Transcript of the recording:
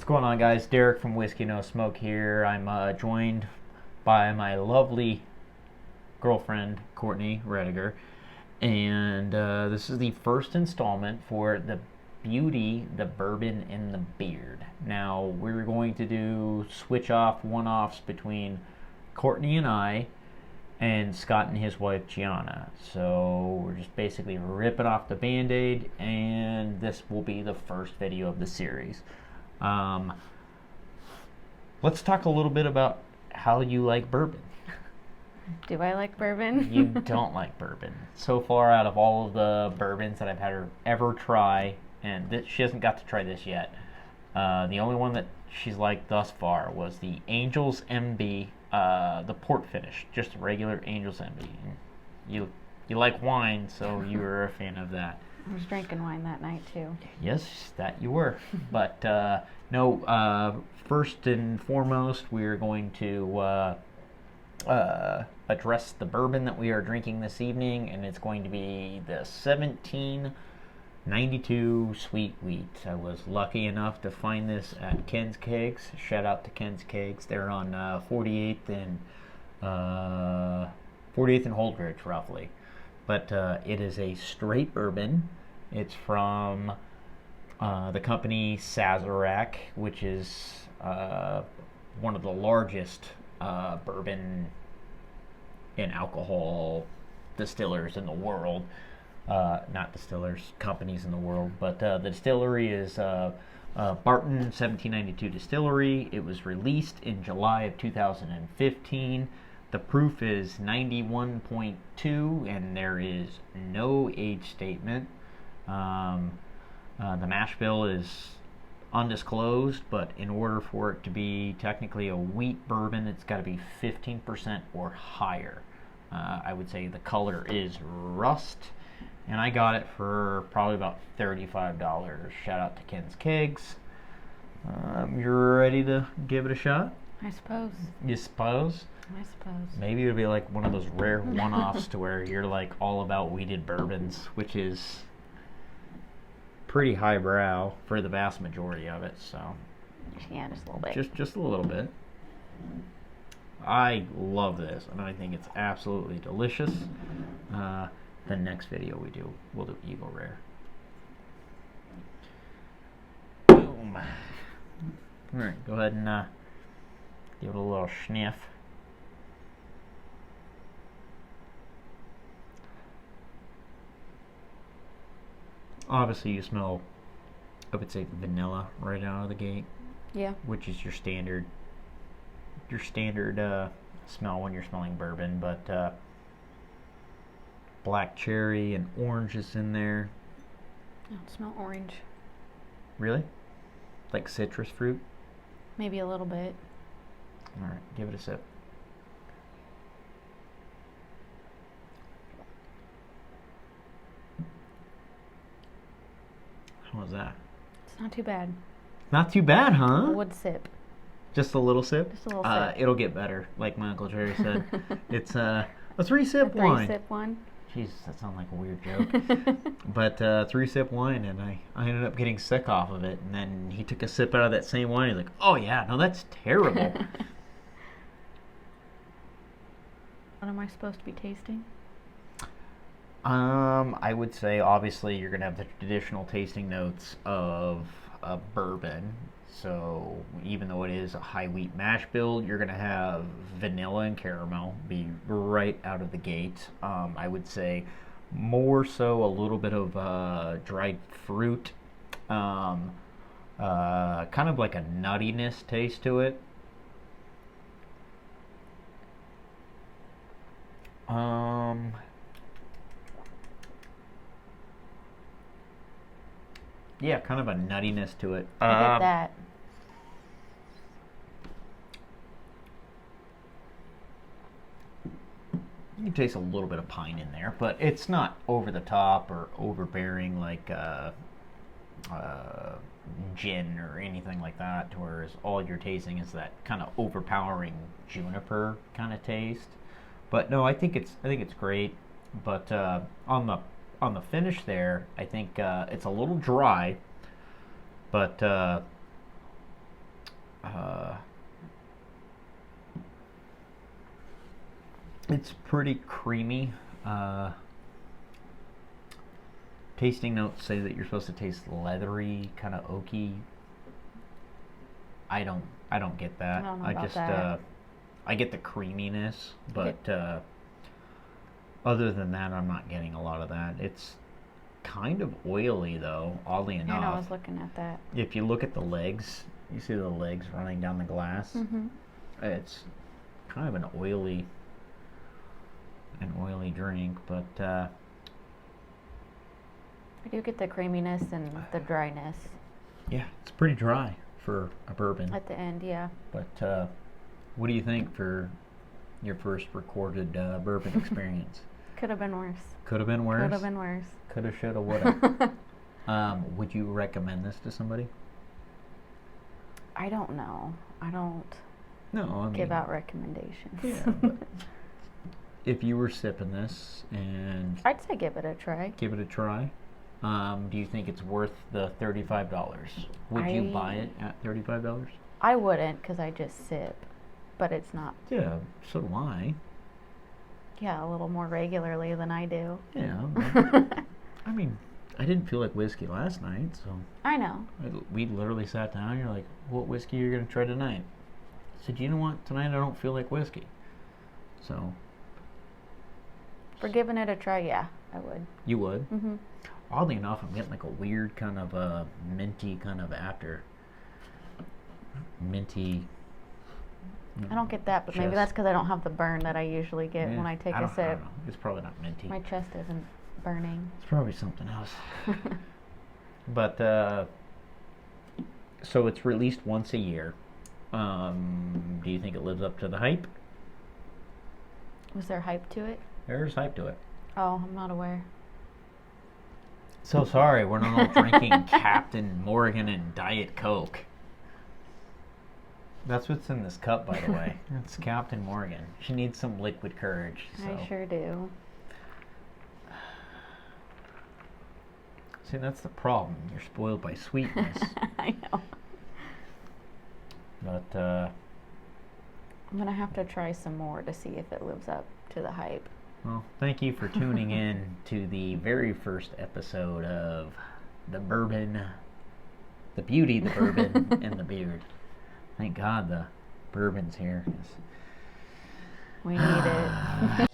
going on, guys? Derek from Whiskey No Smoke here. I'm joined by my lovely girlfriend, Courtney Rediger, and this is the first installment for the Beauty, the Bourbon, and the Beard. Now, we're going to do switch-off, one-offs between Courtney and I, and Scott and his wife, Gianna. So we're just basically ripping off the Band-Aid, and this will be the first video of the series. Let's talk a little bit about how you like bourbon. Do I like bourbon? You don't like bourbon. So far, out of all of the bourbons that I've had her ever try, and she hasn't got to try this yet, the only one that she's liked thus far was the Angels MB, the port finish, just a regular Angels MB. And you like wine, so you were a fan of that. I was drinking wine that night too. Yes, that you were. But first and foremost, we're going to address the bourbon that we are drinking this evening, and it's going to be the 1792 Sweet Wheat. I was lucky enough to find this at Ken's Kegs. Shout out to Ken's Kegs. They're on 48th and Holdridge, roughly. But it is a straight bourbon. It's from the company Sazerac, which is one of the largest bourbon and alcohol distillers in the world. Not distillers, companies in the world, but the distillery is Barton 1792 Distillery. It was released in July of 2015. The proof is 91.2, and there is no age statement. The mash bill is undisclosed, but in order for it to be technically a wheat bourbon, it's got to be 15% or higher. I would say the color is rust, and I got it for probably about $35. Shout out to Ken's Kegs. You're ready to give it a shot? I suppose. You suppose? I suppose. Maybe it'll be like one of those rare one-offs to where you're like all about wheated bourbons, which is pretty highbrow for the vast majority of it. So Yeah, just a little bit. just a little bit. I love this, and I think it's absolutely delicious. The next video we'll do Eagle Rare. Boom. All right, go ahead and give it a little sniff. Obviously, you smell, I would say, vanilla right out of the gate. Yeah. Which is your standard smell when you're smelling bourbon, but black cherry and orange is in there. I don't smell orange. Really? Like citrus fruit? Maybe a little bit. All right, give it a sip. How was that? It's not too bad. Not too bad, huh? A wood sip. Just a little sip? Just a little sip. It'll get better, like my Uncle Jerry said. It's a 3-sip wine. 3-sip one. Jesus, that sounds like a weird joke. But 3-sip wine, and I ended up getting sick off of it. And then he took a sip out of that same wine. He's like, "Oh yeah, no, that's terrible." What am I supposed to be tasting? I would say obviously you're gonna have the traditional tasting notes of a bourbon. So even though it is a high wheat mash bill, you're gonna have vanilla and caramel be right out of the gate. I would say more so a little bit of dried fruit, kind of like a nuttiness taste to it. Yeah, kind of a nuttiness to it. I get that. You can taste a little bit of pine in there, but it's not over the top or overbearing like gin or anything like that, whereas all you're tasting is that kind of overpowering juniper kind of taste. But no, I think it's great. But on the finish there, I think it's a little dry, but Uh, it's pretty creamy. Tasting notes say that you're supposed to taste leathery, kind of oaky. I don't get that. I don't know I about just that. I get the creaminess, but Okay. other than that, I'm not getting a lot of that. It's kind of oily though, oddly I know, I enough. was looking at that. If you look at the legs, you see the legs running down the glass. Mm-hmm. It's kind of an oily drink, but I do get the creaminess and the dryness yeah, it's pretty dry for a bourbon. at the end, yeah. But what do you think for your first recorded bourbon experience? Could have been worse. Could have been worse. Could have been worse. Coulda, shoulda, woulda. Would you recommend this to somebody? I don't know. I don't No, I mean, give out recommendations. yeah, but if you were sipping this and I'd say give it a try. give it a try, do you think it's worth the $35? Would you buy it at $35? I wouldn't because I just sip, but it's not, Yeah, so do I. yeah, a little more regularly than I do. Yeah, but, I mean, I didn't feel like whiskey last night, so I know. we literally sat down. You're like, "What whiskey are you gonna try tonight?" I said, "You know what? Tonight I don't feel like whiskey." So For giving it a try, yeah, I would. you would. Hmm. Oddly enough, I'm getting like a weird kind of minty kind of after. Minty. I don't get that, but maybe Chest. that's because I don't have the burn that I usually get when I take a don't sip. know. It's probably not minty. My chest isn't burning. It's probably something else. But so it's released once a year. Do you think it lives up to the hype? Was there hype to it? There's hype to it. Oh, I'm not aware. So sorry, we're not all drinking Captain Morgan and Diet Coke. That's what's in this cup, by the way. It's Captain Morgan. She needs some liquid courage. So. I sure do. See, that's the problem. You're spoiled by sweetness. I know. But I'm gonna have to try some more to see if it lives up to the hype. well, thank you for tuning in to the very first episode of the bourbon, the beauty, the bourbon, and the beard. Thank God the bourbon's here. We need it.